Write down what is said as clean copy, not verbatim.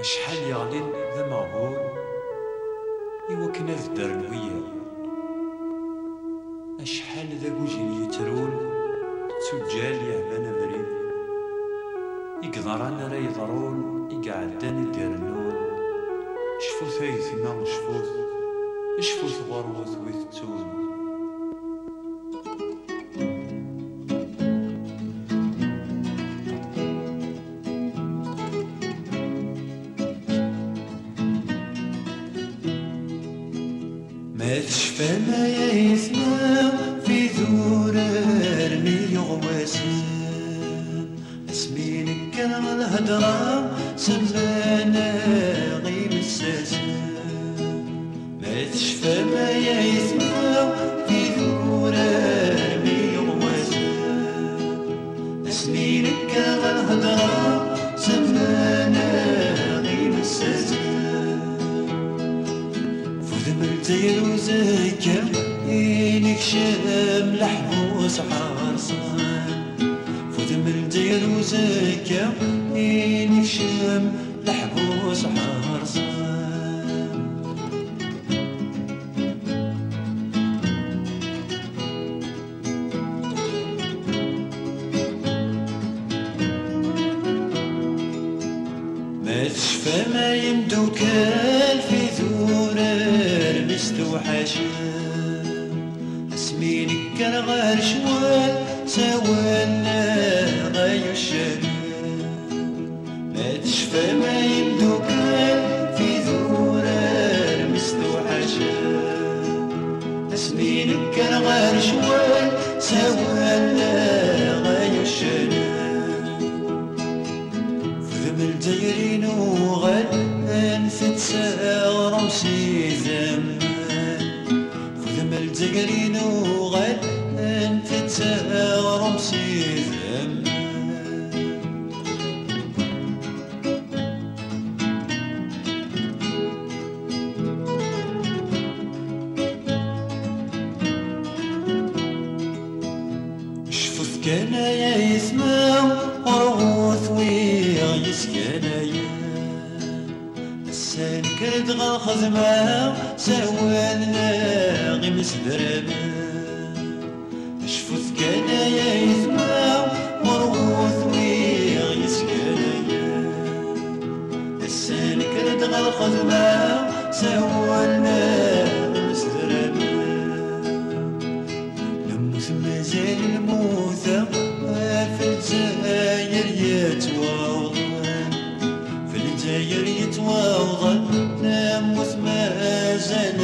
شحال يغلين ذا مغبور إوكنا ذ الدار الويا، أشحال ذا وجين يترون تسجال يهبان أبريد، إقدران راه يضرون إقعدان يديرنون، شفوت أيثما شفوت شفوت غروت ويثتون. ما تشفى ما يسمع في ذور رمي غواسن، اسمينك كان الهضرة سمانا غير الساسن. ما تشفى ما يسمع في ذور رمي غواسن، اسمينك كان الهضرة سمانا غير الساسن. زي وزكا إنك شام لحبوس حرصان، فوت من دير وزكا إنك شام لحبوس حرصان. ما تشفى ما يمدوكال في ذور مستوحشان، اسمينك كان غير شوال سوانا غير الشلال. ما تشفى ما يمدوكال في ذور مستوحشان، اسمينك كان غير شوال سوانا غير الشلال. فذم الجيرين وغل انفت ساغر وسيزم، الجقرين وغد انت تساغر مسيزم. شفوت كان يسمع ورغوث ويغيس كنايا، السان كرد غالخزمة سوالنا غمس دربا. شفوت كان يسمع ورغوث ويغيس كنايا، السان كرد غالخزمة سوالنا غمس دربا. لموت مازال الموتى في الجزاير يتواضع، في الجزاير يتواضع. نموت مازال